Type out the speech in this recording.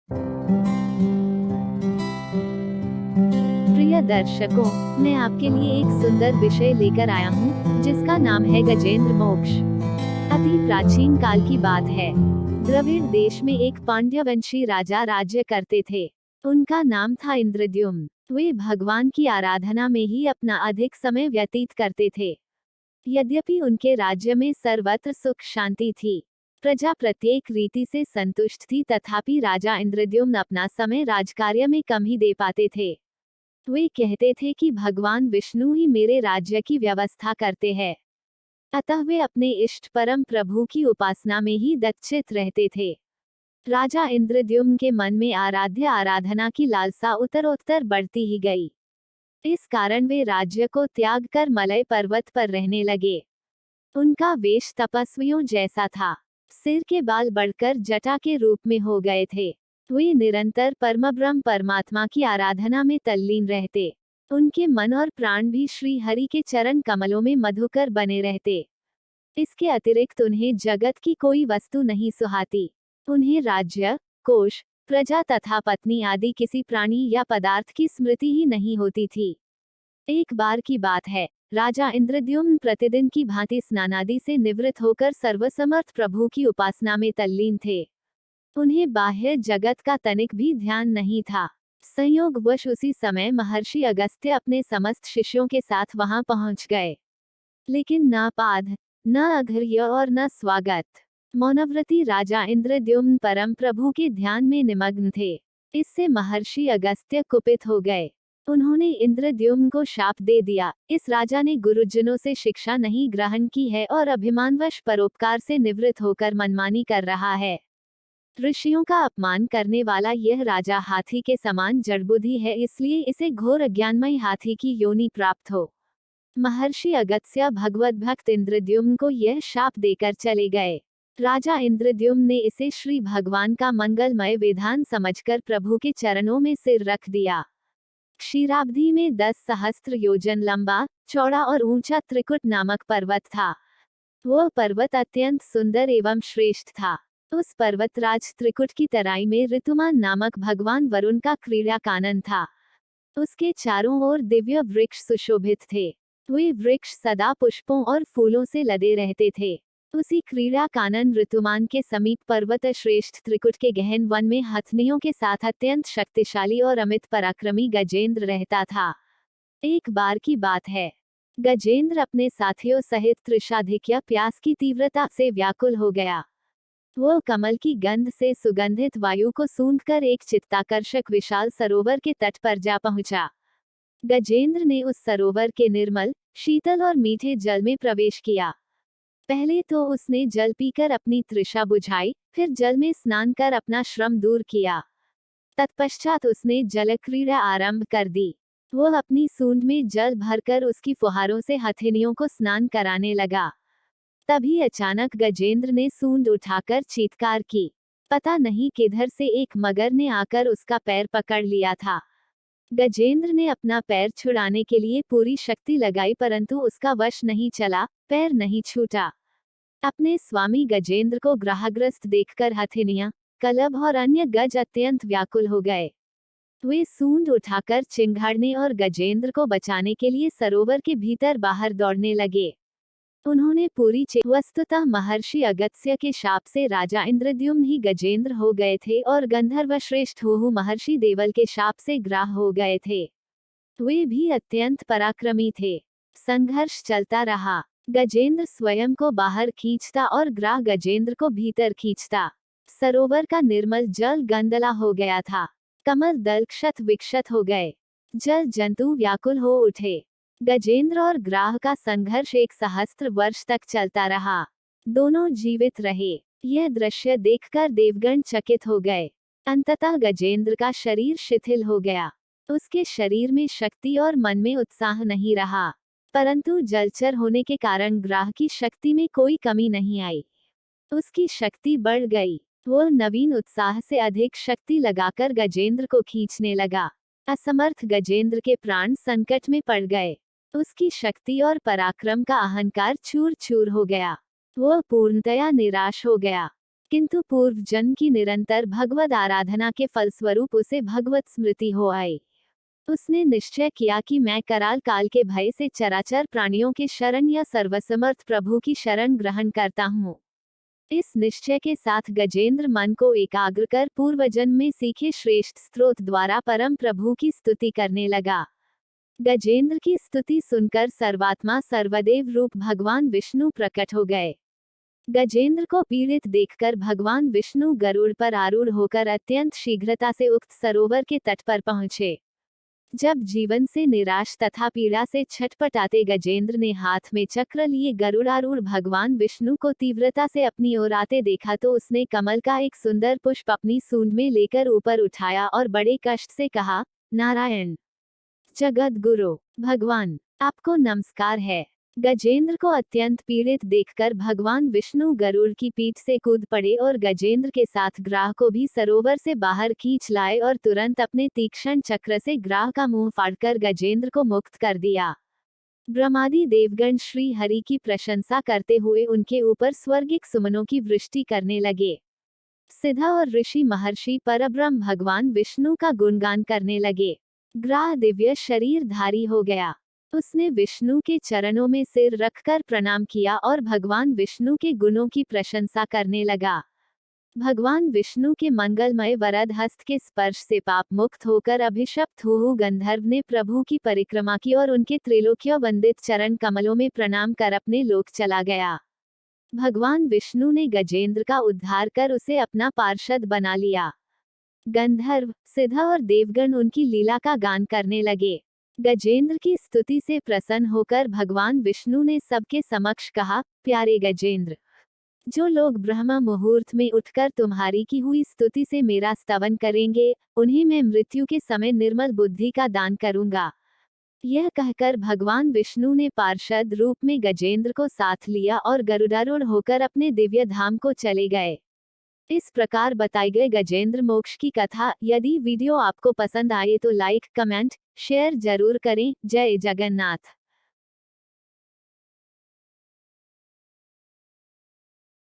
प्रिय दर्शकों, मैं आपके लिए एक सुंदर विषय लेकर आया हूँ, जिसका नाम है गजेंद्र मोक्ष। अति प्राचीन काल की बात है। द्रविड़ देश में एक पांड्यवंशी राजा राज्य करते थे। उनका नाम था इंद्रद्युम्न। वे भगवान की आराधना में ही अपना अधिक समय व्यतीत करते थे। यद्यपि उनके राज्य में सर्वत्र सुख शांति थी, प्रजा प्रत्येक रीति से संतुष्ट थी, तथापि राजा इंद्रद्युम्न अपना समय राजकार्य में कम ही दे पाते थे। वे कहते थे कि भगवान विष्णु ही मेरे राज्य की व्यवस्था करते हैं। अतः वे अपने इष्ट परम प्रभु की उपासना में ही दच्चित रहते थे। राजा इंद्रद्युम्न के मन में आराध्य आराधना की लालसा उत्तरोत्तर बढ़ती ही गई। इस कारण वे राज्य को त्याग कर मलय पर्वत पर रहने लगे। उनका वेश तपस्वियों जैसा था। सिर के बाल बढ़कर जटा के रूप में हो गए थे। वे निरंतर परमब्रह्म परमात्मा की आराधना में तल्लीन रहते। उनके मन और प्राण भी श्री हरि के चरण कमलों में मधुकर बने रहते। इसके अतिरिक्त उन्हें जगत की कोई वस्तु नहीं सुहाती। उन्हें राज्य, कोष, प्रजा तथा पत्नी आदि किसी प्राणी या पदार्थ की स्मृति ही नहीं होती थी। एक बार की बात है, राजा इंद्रद्युम्न प्रतिदिन की भांति स्नानादि से निवृत्त होकर सर्वसमर्थ प्रभु की उपासना में तल्लीन थे। उन्हें बाह्य जगत का तनिक भी ध्यान नहीं था। संयोगवश उसी समय महर्षि अगस्त्य अपने समस्त शिष्यों के साथ वहां पहुंच गए। लेकिन न पाद, न अर्घ्य और न स्वागत। मौनव्रती राजा इंद्रद्युम्न परम प्रभु के ध्यान में निमग्न थे। इससे महर्षि अगस्त्य कुपित हो गए। उन्होंने इंद्रद्युम्न को शाप दे दिया, इस राजा ने गुरुजनों से शिक्षा नहीं ग्रहण की है और अभिमानवश परोपकार से निवृत्त होकर मनमानी कर रहा है। ऋषियों का अपमान करने वाला यह राजा हाथी के समान जड़बुद्धि है, इसलिए इसे घोर अज्ञानमय हाथी की योनि प्राप्त हो। महर्षि अगस्त्य भगवत भक्त इंद्रद्युम्न को यह शाप देकर चले गए। राजा इंद्रद्युम्न ने इसे श्री भगवान का मंगलमय विधान समझकर प्रभु के चरणों में सिर रख दिया। क्षीराब्धि में 10 सहस्त्र योजन लंबा, चौड़ा और ऊंचा त्रिकुट नामक पर्वत था। वह पर्वत अत्यंत सुंदर एवं श्रेष्ठ था। उस पर्वतराज त्रिकुट की तराई में ऋतुमान नामक भगवान वरुण का क्रीड़ा कानन था। उसके चारों ओर दिव्य वृक्ष सुशोभित थे। वे वृक्ष सदा पुष्पों और फूलों से लदे रहते थे। उसी क्रीड़ा कानन ऋतुमान के समीप पर्वत श्रेष्ठ त्रिकुट के गहन वन में हथनियों के साथ अत्यंत शक्तिशाली और अमित पराक्रमी गजेंद्र रहता था। एक बार की बात है, गजेंद्र अपने साथियों सहित तृषाधिक्य प्यास की तीव्रता से व्याकुल हो गया। वह कमल की गंध से सुगंधित वायु को सूंघकर एक चित्ताकर्षक विशाल सरोवर के तट पर जा पहुंचा। गजेंद्र ने उस सरोवर के निर्मल, शीतल और मीठे जल में प्रवेश किया। पहले तो उसने जल पीकर अपनी तृषा बुझाई, फिर जल में स्नान कर अपना श्रम दूर किया। तत्पश्चात उसने जल क्रीड़ा आरंभ कर दी। वह अपनी सूंड में जल भरकर उसकी फुहारों से हथिनियों को स्नान कराने लगा। तभी अचानक गजेंद्र ने सूंड उठाकर चीत्कार की। पता नहीं किधर से एक मगर ने आकर उसका पैर पकड़ लिया था। गजेंद्र ने अपना पैर छुड़ाने के लिए पूरी शक्ति लगाई, परंतु उसका वश नहीं चला, पैर नहीं छूटा। अपने स्वामी गजेंद्र को ग्रहग्रस्त देखकर हथिनियां, कलभ और अन्य गज अत्यंत व्याकुल हो गए। वे सूंड उठाकर चिंघाड़ने और गजेंद्र को बचाने के लिए सरोवर के भीतर बाहर दौड़ने लगे। उन्होंने पूरी वस्तुतः महर्षि अगस्त्य के शाप से राजा इंद्रद्युम्न ही गजेंद्र हो गए थे और गंधर्व श्रेष्ठ हुहु महर्षि देवल के शाप से ग्राह हो गए थे। वे भी अत्यंत पराक्रमी थे। संघर्ष चलता रहा। गजेंद्र स्वयं को बाहर खींचता और ग्राह गजेंद्र को भीतर खींचता। सरोवर का निर्मल जल गंदला हो गया था। कमल दल क्षत विक्षत हो गए। जल जंतु व्याकुल हो उठे। गजेंद्र और ग्राह का संघर्ष 1 सहस्त्र वर्ष तक चलता रहा। दोनों जीवित रहे। यह दृश्य देखकर देवगण चकित हो गए। अंततः गजेंद्र का शरीर शिथिल हो गया। उसके शरीर में शक्ति और मन में उत्साह नहीं रहा, परंतु जलचर होने के कारण ग्राह की शक्ति में कोई कमी नहीं आई। उसकी शक्ति बढ़ गई। वह नवीन उत्साह से अधिक शक्ति लगाकर गजेंद्र को खींचने लगा। असमर्थ गजेंद्र के प्राण संकट में पड़ गए। उसकी शक्ति और पराक्रम का अहंकार चूर चूर हो गया। वह पूर्णतया निराश हो गया। किंतु पूर्व जन्म की निरंतर भगवद आराधना के फलस्वरूप उसे भगवत स्मृति हो आई। उसने निश्चय किया कि मैं कराल काल के भय से चराचर प्राणियों के शरण या सर्वसमर्थ प्रभु की शरण ग्रहण करता हूँ। इस निश्चय के साथ गजेंद्र मन को एकाग्र कर पूर्व जन्म में सीखे श्रेष्ठ स्तोत्र द्वारा परम प्रभु की स्तुति करने लगा। गजेंद्र की स्तुति सुनकर सर्वात्मा सर्वदेव रूप भगवान विष्णु प्रकट हो गए। गजेंद्र को पीड़ित देखकर भगवान विष्णु गरुड़ पर आरूढ़ होकर अत्यंत शीघ्रता से उक्त सरोवर के तट पर पहुंचे। जब जीवन से निराश तथा पीड़ा से छटपटाते गजेंद्र ने हाथ में चक्र लिए गरुड़ारूढ़ भगवान विष्णु को तीव्रता से अपनी ओर आते देखा तो उसने कमल का एक सुंदर पुष्प अपनी सूंड में लेकर ऊपर उठाया और बड़े कष्ट से कहा, नारायण जगत गुरु भगवान, आपको नमस्कार है। गजेंद्र को अत्यंत पीड़ित देखकर भगवान विष्णु गरुड़ की पीठ से कूद पड़े और गजेंद्र के साथ ग्राह को भी सरोवर से बाहर खींच लाए और तुरंत अपने तीक्ष्ण चक्र से ग्राह का मुंह फाड़कर गजेंद्र को मुक्त कर दिया। ब्रह्मादि देवगण श्री हरि की प्रशंसा करते हुए उनके ऊपर स्वर्गिक सुमनों की वृष्टि करने लगे। सिद्ध और ऋषि महर्षि परब्रह्म भगवान विष्णु का गुणगान करने लगे। ग्राह दिव्य शरीरधारी हो गया। उसने विष्णु के चरणों में सिर रखकर प्रणाम किया और भगवान विष्णु के गुणों की प्रशंसा करने लगा। भगवान विष्णु के मंगलमय वरद हस्त के स्पर्श से पाप मुक्त होकर अभिशप्त हुहु गंधर्व ने प्रभु की परिक्रमा की और उनके त्रिलोक्य वंदित चरण कमलों में प्रणाम कर अपने लोक चला गया। भगवान विष्णु ने गजेंद्र का उद्धार कर उसे अपना पार्षद बना लिया। गंधर्व, सिद्ध और देवगण उनकी लीला का गान करने लगे। गजेंद्र की स्तुति से प्रसन्न होकर भगवान विष्णु ने सबके समक्ष कहा, प्यारे गजेंद्र, जो लोग ब्रह्म मुहूर्त में उठकर तुम्हारी की हुई स्तुति से मेरा स्तवन करेंगे, उन्हें मैं मृत्यु के समय निर्मल बुद्धि का दान करूंगा। यह कहकर भगवान विष्णु ने पार्षद रूप में गजेंद्र को साथ लिया और गरुडारूढ़ होकर अपने दिव्य धाम को चले गए। इस प्रकार बताई गई गजेंद्र मोक्ष की कथा। यदि वीडियो आपको पसंद आए तो लाइक, कमेंट, शेयर जरूर करें। जय जगन्नाथ।